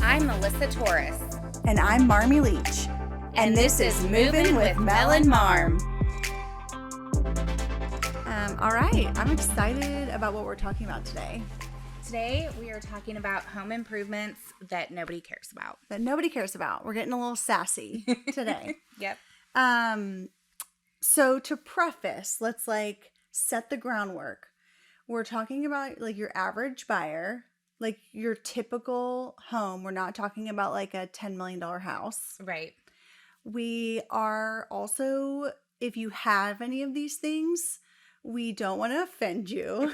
I'm Melissa Torres. And I'm Marmie Leach. And this is Movin with Mel and Marm. All right, I'm excited about what we're talking about today. Today we are talking about home improvements that nobody cares about. That nobody cares about. We're getting a little sassy today. Yep. So to preface, let's set the groundwork. We're talking about your average buyer, your typical home. We're not talking about a $10 million house. Right. We are also, if you have any of these things, we don't want to offend you.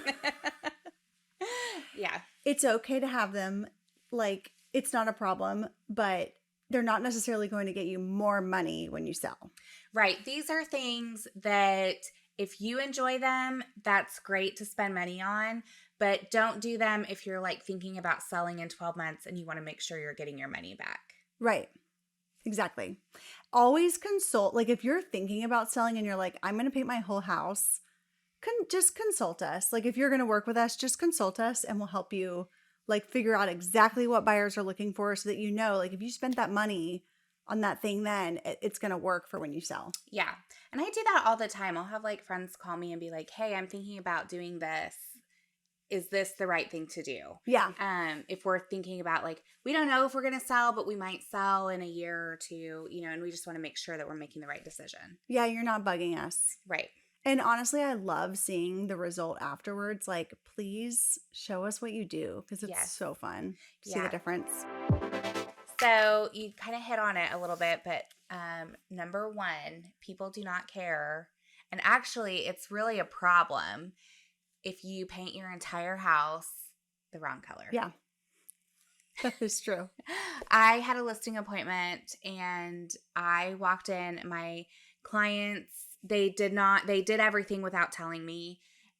Yeah. It's okay to have them. It's not a problem, but they're not necessarily going to get you more money when you sell. Right. These are things that if you enjoy them, that's great to spend money on, but don't do them if you're thinking about selling in 12 months and you want to make sure you're getting your money back. Right. Exactly. Always consult. If you're thinking about selling and you're I'm going to paint my whole house, just consult us. If you're going to work with us, just consult us and we'll help you figure out exactly what buyers are looking for so that if you spent that money on that thing, then it's going to work for when you sell. Yeah. And I do that all the time. I'll have friends call me and be like, hey, I'm thinking about doing this. Is this the right thing to do? Yeah. If we're thinking about we don't know if we're going to sell, but we might sell in a year or two, and we just want to make sure that we're making the right decision. Yeah. You're not bugging us. Right. And honestly, I love seeing the result afterwards. Please show us what you do because it's so fun to see the difference. So you kind of hit on it a little bit, but number one, people do not care. And actually, it's really a problem if you paint your entire house the wrong color. Yeah, that is true. I had a listing appointment and I walked in. My clients, they did everything without telling me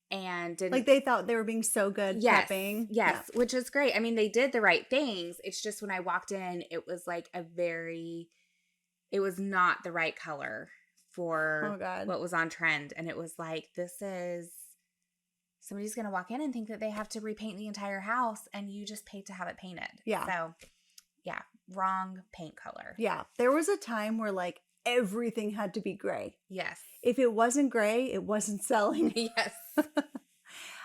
and didn't. They thought they were being so good prepping. Yes, yeah. Which is great. I mean, they did the right things. It's just when I walked in, it was it was not the right color for what was on trend. And it was somebody's going to walk in and think that they have to repaint the entire house and you just paid to have it painted. Yeah. So, yeah, wrong paint color. Yeah. There was a time where everything had to be gray. Yes. If it wasn't gray, it wasn't selling. Yes.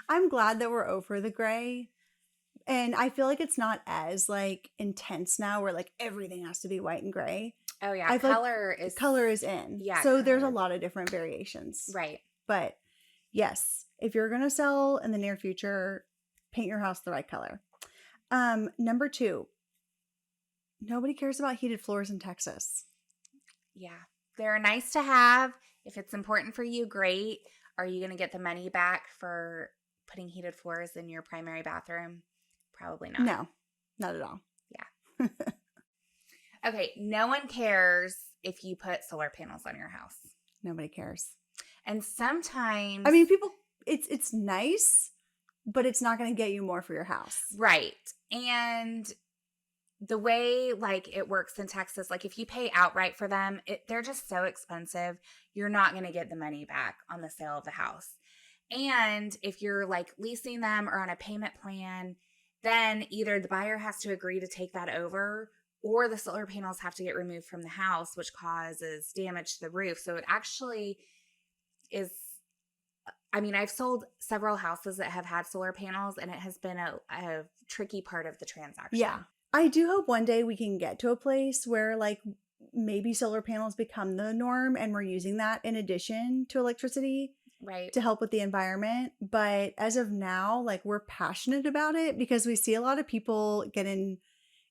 I'm glad that we're over the gray. And I feel it's not as intense now where everything has to be white and gray. Oh yeah. I color is in. Yeah. So there's a lot of different variations. Right. But yes, if you're going to sell in the near future, paint your house the right color. Number two, nobody cares about heated floors in Texas. Yeah. They're nice to have. If it's important for you, great. Are you going to get the money back for putting heated floors in your primary bathroom? Probably not. No, not at all. Yeah. Okay. No one cares if you put solar panels on your house. Nobody cares. And sometimes, I mean, people, it's nice, but it's not going to get you more for your house. Right. And the way it works in Texas, if you pay outright for them, they're just so expensive. You're not going to get the money back on the sale of the house. And if you're leasing them or on a payment plan, then either the buyer has to agree to take that over or the solar panels have to get removed from the house, which causes damage to the roof. So it actually is, I've sold several houses that have had solar panels and it has been a tricky part of the transaction. Yeah. I do hope one day we can get to a place where maybe solar panels become the norm and we're using that in addition to electricity. Right. To help with the environment. But as of now, we're passionate about it because we see a lot of people get in,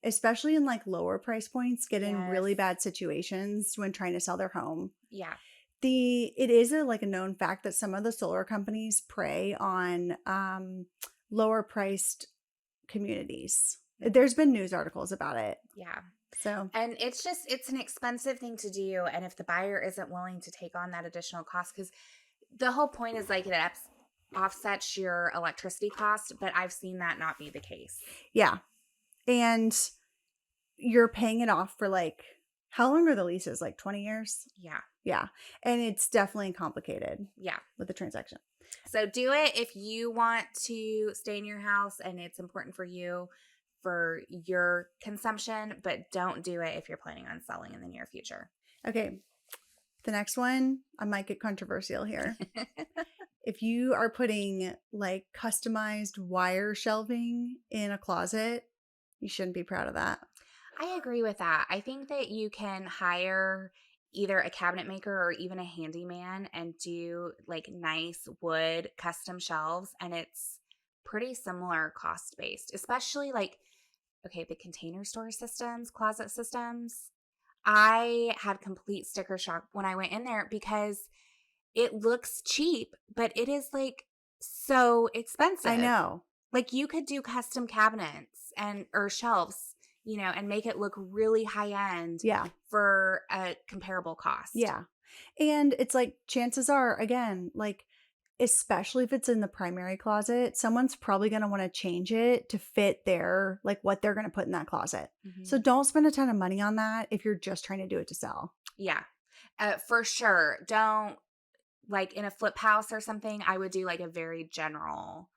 especially in lower price points, get in really bad situations when trying to sell their home. Yeah. It is a known fact that some of the solar companies prey on lower priced communities. There's been news articles about it. Yeah. So, and it's an expensive thing to do. And if the buyer isn't willing to take on that additional cost, because the whole point is it offsets your electricity cost, but I've seen that not be the case. Yeah. And you're paying it off for how long are the leases? 20 years? Yeah. Yeah. And it's definitely complicated. Yeah. With the transaction. So do it if you want to stay in your house and it's important for you. for your consumption, but don't do it if you're planning on selling in the near future. Okay. The next one, I might get controversial here. If you are putting like customized wire shelving in a closet, you shouldn't be proud of that. I agree with that. I think that you can hire either a cabinet maker or even a handyman and do like nice wood custom shelves, and it's pretty similar cost based, especially like, okay, the Container Store systems, closet systems. I had complete sticker shock when I went in there because it looks cheap, but it is like so expensive. I know. Like you could do custom cabinets and or shelves, and make it look really high end Yeah. for a comparable cost. Yeah. And it's like chances are, again, like especially if it's in the primary closet, someone's probably going to want to change it to fit their like what they're going to put in that closet. So don't spend a ton of money on that if you're just trying to do it to sell. Yeah. For sure. Don't like in a flip house or something, I would do like a very general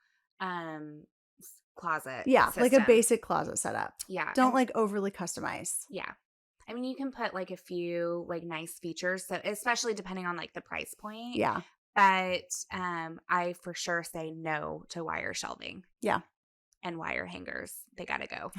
closet. Yeah, system. like a basic closet setup. Yeah. Don't like overly customize. Yeah. I mean, you can put like a few like nice features, so especially depending on like the price point. Yeah. But I for sure say no to wire shelving. Yeah. And wire hangers. They got to go.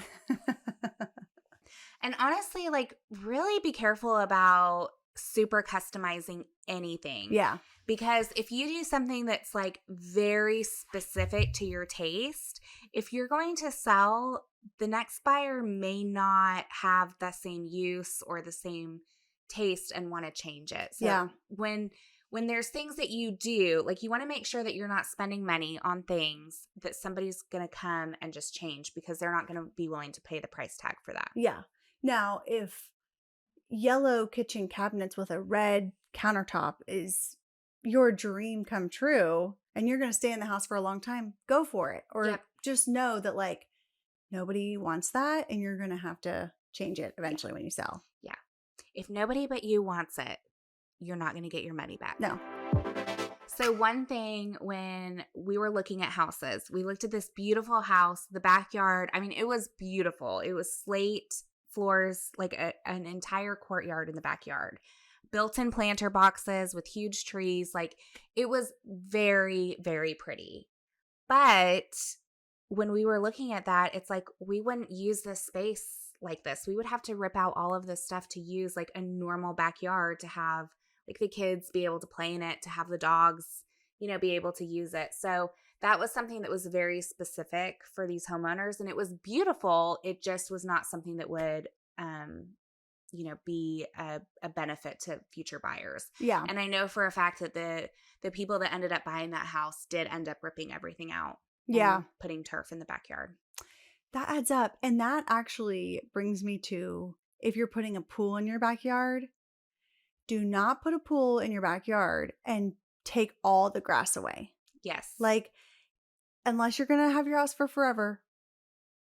And honestly, like really be careful about super customizing anything. Yeah. Because if you do something that's like very specific to your taste, if you're going to sell, the next buyer may not have the same use or the same taste and want to change it. So Yeah. when there's things that you do, like you want to make sure that you're not spending money on things that somebody's going to come and just change because they're not going to be willing to pay the price tag for that. Yeah. Now, if yellow kitchen cabinets with a red countertop is your dream come true and you're going to stay in the house for a long time, go for it. Or just know that like nobody wants that and you're going to have to change it eventually when you sell. Yeah. If nobody but you wants it, you're not going to get your money back. No. So one thing when we were looking at houses, we looked at this beautiful house, the backyard. I mean, it was beautiful. It was slate floors, like an entire courtyard in the backyard. Built-in planter boxes with huge trees. Like it was very, very pretty. But when we were looking at that, it's like we wouldn't use this space like this. We would have to rip out all of this stuff to use like a normal backyard to have like the kids be able to play in it, to have the dogs, be able to use it. So that was something that was very specific for these homeowners, and it was beautiful. It just was not something that would, be a benefit to future buyers. Yeah. And I know for a fact that the people that ended up buying that house did end up ripping everything out. Yeah. Putting turf in the backyard. That adds up. And that actually brings me to if you're putting a pool in your backyard, do not put a pool in your backyard and take all the grass away. Yes. Like, unless you're going to have your house for forever,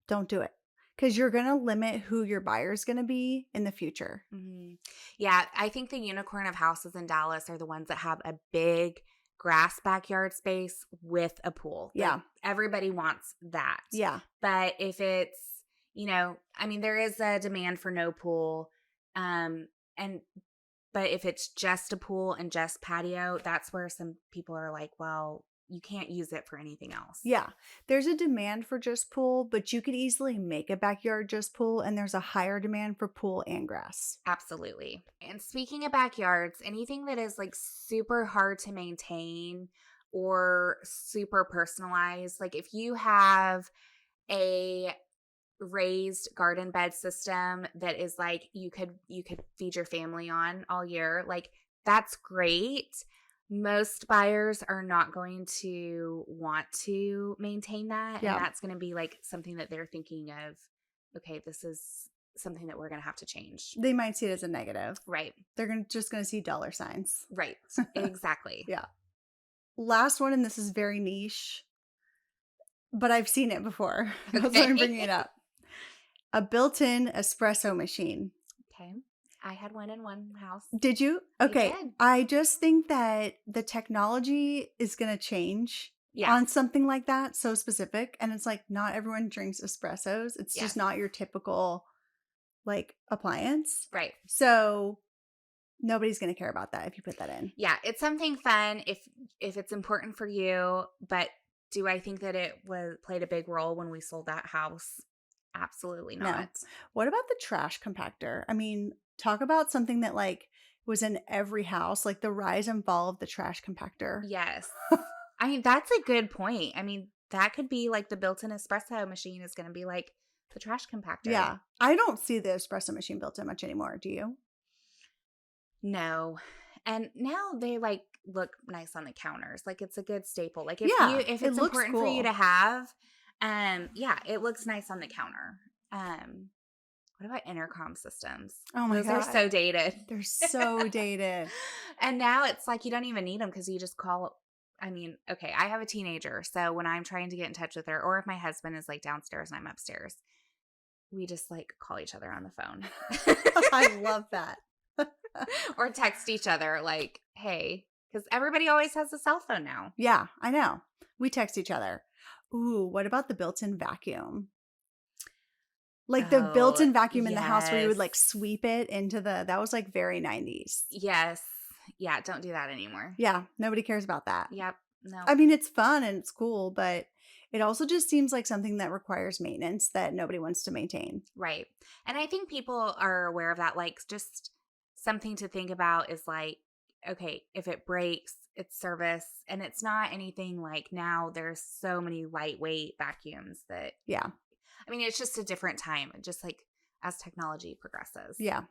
don't do it. Because you're going to limit who your buyer is going to be in the future. Mm-hmm. Yeah. I think the unicorn of houses in Dallas are the ones that have a big grass backyard space with a pool. Yeah. Like, everybody wants that. Yeah. But if it's, there is a demand for no pool. But if it's just a pool and just patio, that's where some people are like, well, you can't use it for anything else. Yeah. There's a demand for just pool, but you could easily make a backyard just pool, and there's a higher demand for pool and grass. Absolutely. And speaking of backyards, anything that is like super hard to maintain or super personalized, like if you have a raised garden bed system that is like you could feed your family on all year, like that's great. Most buyers are not going to want to maintain that. Yeah. And that's going to be like something that they're thinking of, okay, this is something that we're going to have to change. They might see it as a negative. Right. They're just going to see dollar signs. Right. Exactly. Yeah. Last one, and this is very niche, but I've seen it before. That's why I'm bringing it up. A built-in espresso machine. Okay. I had one in one house. Did you? Okay. I did. I just think that the technology is going to change Yeah. on something like that, so specific. And it's like, not everyone drinks espressos. It's just Yes. not your typical like appliance. Right. So nobody's going to care about that if you put that in. Yeah. It's something fun if it's important for you. But do I think that it played a big role when we sold that house? Absolutely No. not. What about the trash compactor? I mean, talk about something that like was in every house, like the rise and fall of the trash compactor. Yes. I mean, that's a good point. I mean, that could be like the built-in espresso machine is going to be like the trash compactor. Yeah. I don't see the espresso machine built in much anymore. Do you? No. And now they like look nice on the counters. Like it's a good staple. Like Yeah, if it it's looks important for you cool. to have, yeah, it looks nice on the counter. What about intercom systems? Oh my Those God. are so dated. They're so dated. And now it's like you don't even need them because you just call. I mean, okay, I have a teenager, so when I'm trying to get in touch with her, or if my husband is like downstairs and I'm upstairs, we just like call each other on the phone. I love that. Or text each other like, hey, because everybody always has a cell phone now. Yeah, I know. We text each other. Ooh, what about the built-in vacuum? Like the Oh, built-in vacuum in the house where you would yes. like sweep it into that was like very 90s. Yes. Yeah, don't do that anymore. Yeah, nobody cares about that. Yep. No. I mean, it's fun and it's cool, but it also just seems like something that requires maintenance that nobody wants to maintain. Right. And I think people are aware of that. Like, just something to think about is like, okay, if it breaks, it's service. And it's not anything like now there's so many lightweight vacuums that, Yeah. I mean, it's just a different time, just like as technology progresses. Yeah.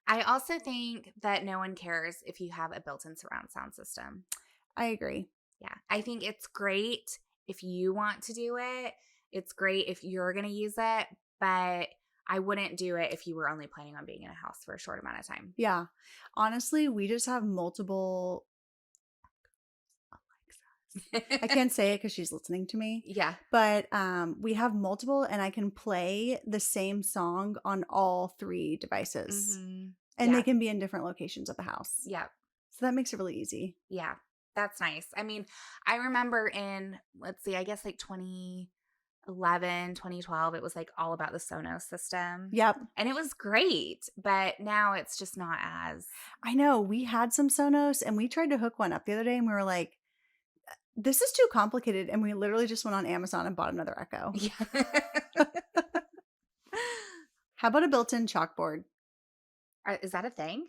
I also think that no one cares if you have a built in surround sound system. I agree. Yeah. I think it's great if you want to do it. It's great if you're going to use it, but I wouldn't do it if you were only planning on being in a house for a short amount of time. Yeah. Honestly, we just have multiple. I can't say it because she's listening to me. Yeah. But we have multiple, and I can play the same song on all 3 devices. Mm-hmm. And they can be in different locations of the house. Yeah. So that makes it really easy. Yeah. That's nice. I mean, I remember in, let's see, I guess like 2011, 2012, it was like all about the Sonos system. Yep. And it was great, but now it's just not as. I know. We had some Sonos, and we tried to hook one up the other day, and we were like, this is too complicated. And we literally just went on Amazon and bought another Echo. Yeah. How about a built-in chalkboard? Is that a thing?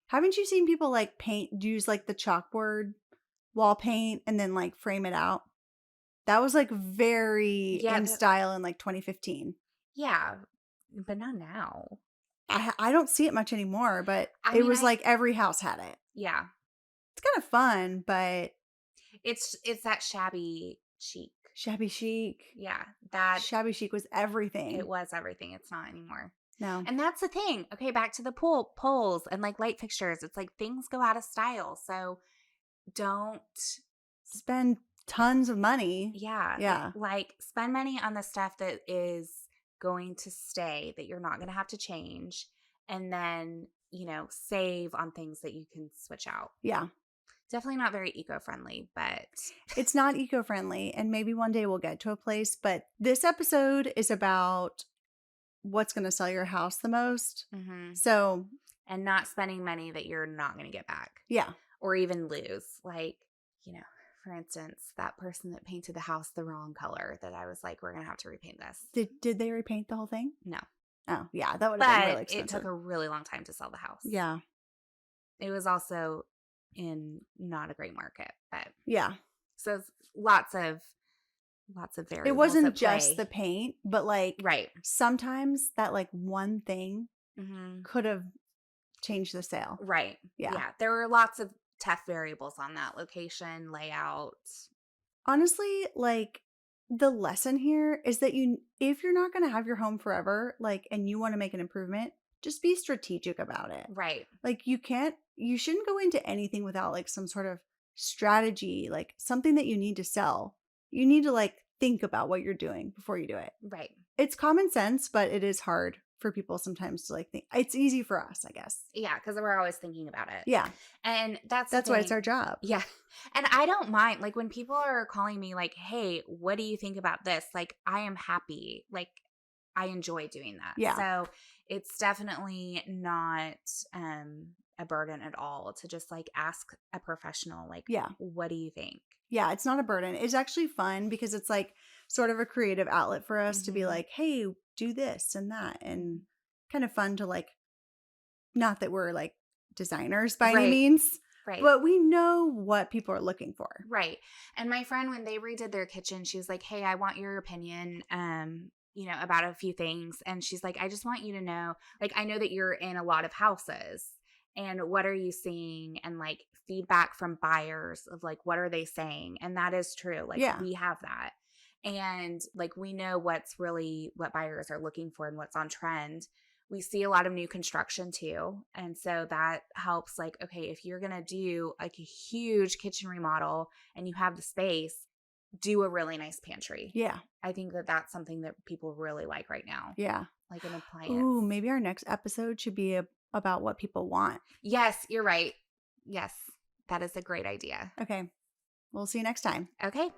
Haven't you seen people like use like the chalkboard wall paint and then like frame it out? That was like very in style in like 2015. Yeah, but not now. I don't see it much anymore, but it was like every house had it. Yeah. It's kind of fun, but it's that shabby chic. Shabby chic. Yeah. That shabby chic was everything. It was everything. It's not anymore. No. And that's the thing. Okay, back to the poles and like light fixtures. It's like things go out of style. So don't spend tons of money. Yeah. Yeah. Like spend money on the stuff that is going to stay, that you're not going to have to change. And then, save on things that you can switch out. Yeah. Definitely not very eco-friendly, but it's not eco-friendly. And maybe one day we'll get to a place. But this episode is about what's going to sell your house the most. Mm-hmm. So, and not spending money that you're not going to get back. Yeah. Or even lose. Like, for instance, that person that painted the house the wrong color that I was like, we're going to have to repaint this. Did they repaint the whole thing? No. Oh, yeah. That would have been really expensive. It took a really long time to sell the house. Yeah. It was also in not a great market, but yeah. So lots of variables. It wasn't just the paint, but like right. Sometimes that like one thing mm-hmm. could have changed the sale. Right. Yeah. There were lots of tough variables on that: location, layout. Honestly, like the lesson here is that if you're not going to have your home forever, like, and you want to make an improvement, just be strategic about it. Right. Like you shouldn't go into anything without like some sort of strategy, like something that you need to sell. You need to like think about what you're doing before you do it. Right. It's common sense, but it is hard for people sometimes to like think. It's easy for us, I guess. Yeah, because we're always thinking about it. Yeah. And that's the That's why it's thing. our job. Yeah. And I don't mind, like, when people are calling me like, hey, what do you think about this? Like, I am happy. Like, I enjoy doing that. Yeah. So it's definitely not a burden at all to just like ask a professional, like, Yeah. what do you think? Yeah, it's not a burden. It's actually fun because it's like sort of a creative outlet for us to be Mhm. like, hey, do this and that. And kind of fun to like, not that we're like designers by any Right. means, Right. but we know what people are looking for. Right. And my friend, when they redid their kitchen, she was like, hey, I want your opinion, about a few things. And she's like, I just want you to know, like, I know that you're in a lot of houses, and what are you seeing? And like feedback from buyers of like, what are they saying? And that is true. Like, Yeah. we have that. And like, we know what's really what buyers are looking for and what's on trend. We see a lot of new construction too. And so that helps, like, okay, if you're going to do like a huge kitchen remodel and you have the space, do a really nice pantry. Yeah. I think that that's something that people really like right now. Yeah. Like an appliance. Ooh, maybe our next episode should be about what people want. Yes, you're right. Yes, that is a great idea. Okay. We'll see you next time. Okay.